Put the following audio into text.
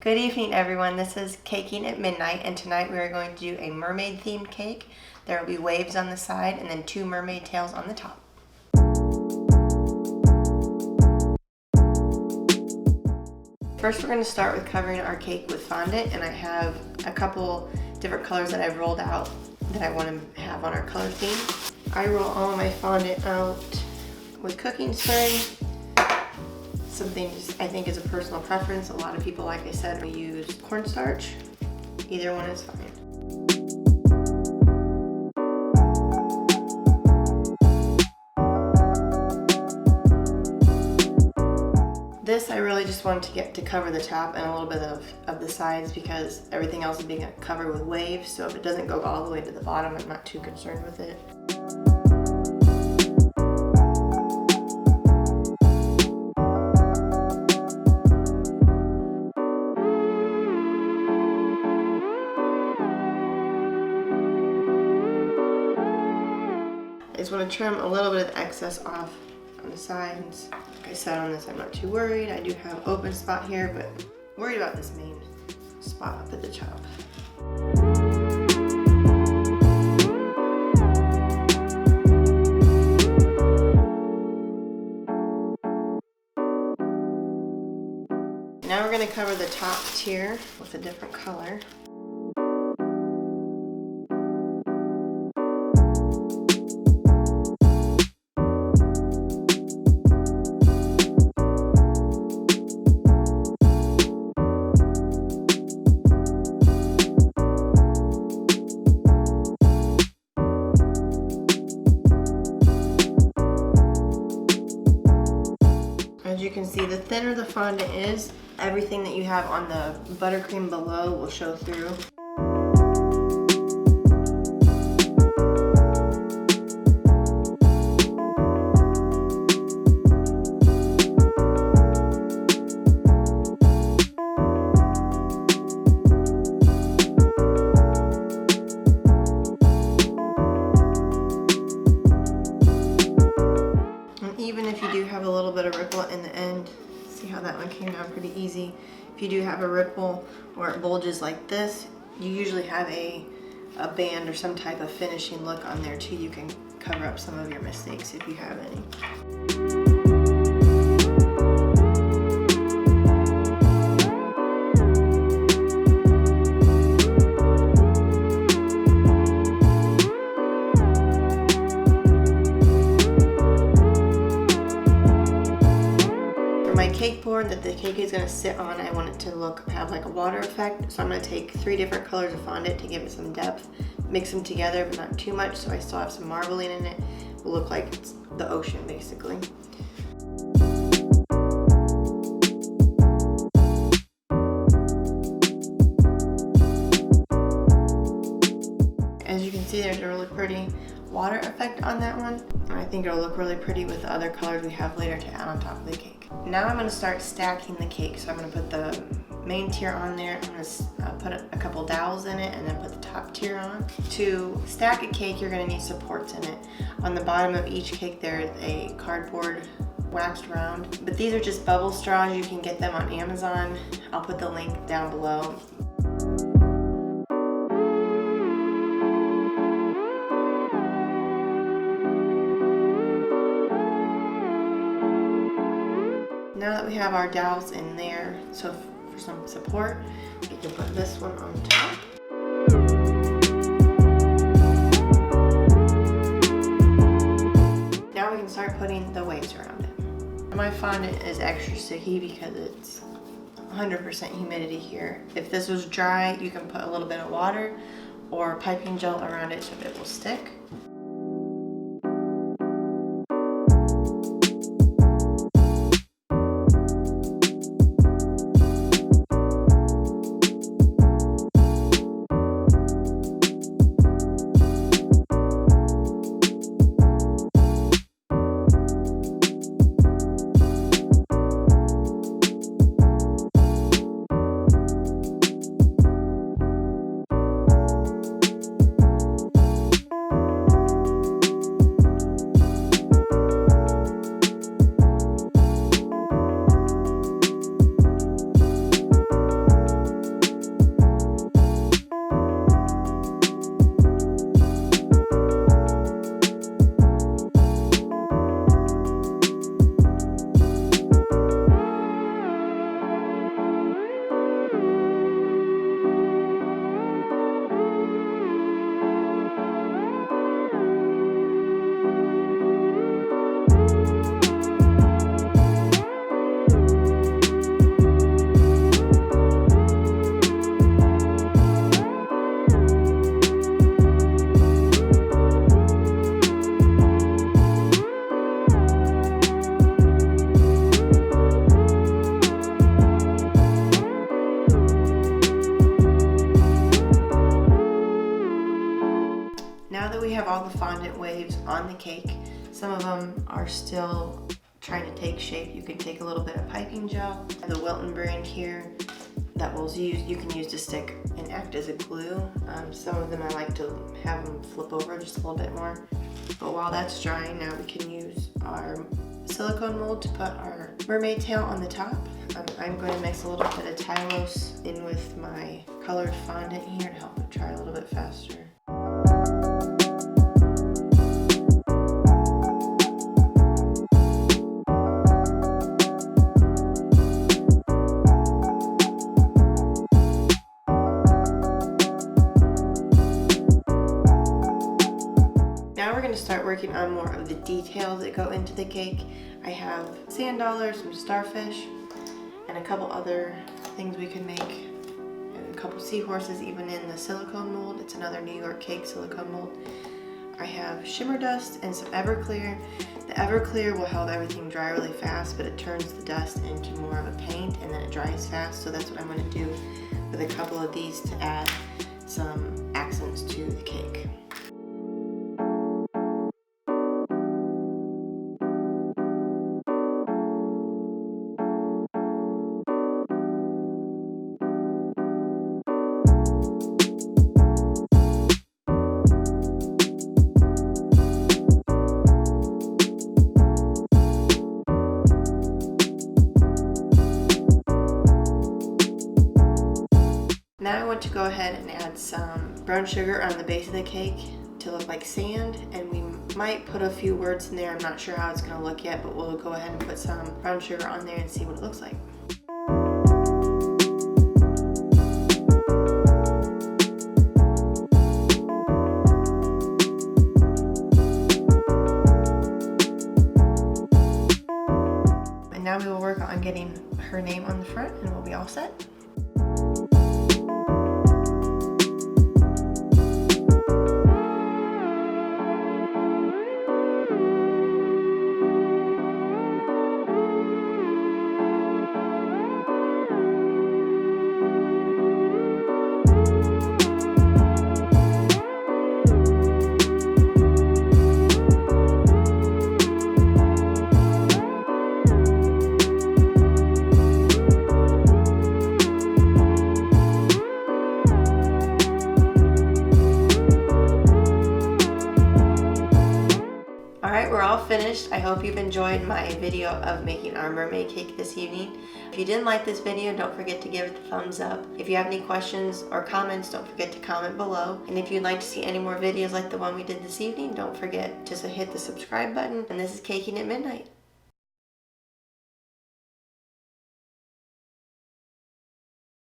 Good evening, everyone. This is Caking at Midnight, and tonight we are going to do a mermaid themed cake. There will be waves on the side and then 2 mermaid tails on the top. First, we're going to start with covering our cake with fondant, and I have a couple different colors that I've rolled out that I want to have on our color theme. I roll all of my fondant out with cooking spray. Something I think is a personal preference. A lot of people, like I said, will use cornstarch. Either one is fine. This I really just wanted to get to cover the top and a little bit of the sides because everything else is being covered with waves, so if it doesn't go all the way to the bottom, I'm not too concerned with it. I just want to trim a little bit of the excess off on the sides. Like I said, on this I'm not too worried. I do have an open spot here, but I'm worried about this main spot up at the top. Now we're going to cover the top tier with a different color. As you can see, the thinner the fondant is, everything that you have on the buttercream below will show through. Even if you do have a little bit of ripple in the end, see how that one came down pretty easy. If you do have a ripple or it bulges like this, you usually have a band or some type of finishing look on there too. You can cover up some of your mistakes if you have any. Cake board that the cake is going to sit on, I want it to have like a water effect, so I'm going to take 3 different colors of fondant to give it some depth, mix them together but not too much so I still have some marbling in it. It will look like it's the ocean basically. As you can see, there's a really pretty water effect on that one, and I think it'll look really pretty with the other colors we have later to add on top of the cake. Now I'm going to start stacking the cake, so I'm going to put the main tier on there. I'm going to put a couple dowels in it and then put the top tier on. To stack a cake, you're going to need supports in it. On the bottom of each cake there is a cardboard waxed round, but these are just bubble straws. You can get them on Amazon. I'll put the link down below. Now that we have our dowels in there, so for some support, we can put this one on top. Now we can start putting the waves around it. My fondant is extra sticky because it's 100% humidity here. If this was dry, you can put a little bit of water or piping gel around it so that it will stick. all the fondant waves on the cake. Some of them are still trying to take shape. You can take a little bit of piping gel. The Wilton brand here that you can use to stick and act as a glue. Some of them I like to have them flip over just a little bit more. But while that's drying, now we can use our silicone mold to put our mermaid tail on the top. I'm going to mix a little bit of Tylose in with my colored fondant here to help it dry a little bit faster. Now we're going to start working on more of the details that go into the cake. I have sand dollars, some starfish, and a couple other things we can make. And a couple seahorses even in the silicone mold. It's another New York cake silicone mold. I have shimmer dust and some Everclear. The Everclear will help everything dry really fast, but it turns the dust into more of a paint and then it dries fast. So that's what I'm going to do with a couple of these to add some accents to the cake. Now I want to go ahead and add some brown sugar on the base of the cake to look like sand, and we might put a few words in there. I'm not sure how it's going to look yet, but we'll go ahead and put some brown sugar on there and see what it looks like. And now we will work on getting her name on the front and we'll be all set. Alright, we're all finished. I hope you've enjoyed my video of making our mermaid cake this evening. If you didn't like this video, don't forget to give it the thumbs up. If you have any questions or comments, don't forget to comment below. And if you'd like to see any more videos like the one we did this evening, don't forget to hit the subscribe button. And this is Caking at Midnight.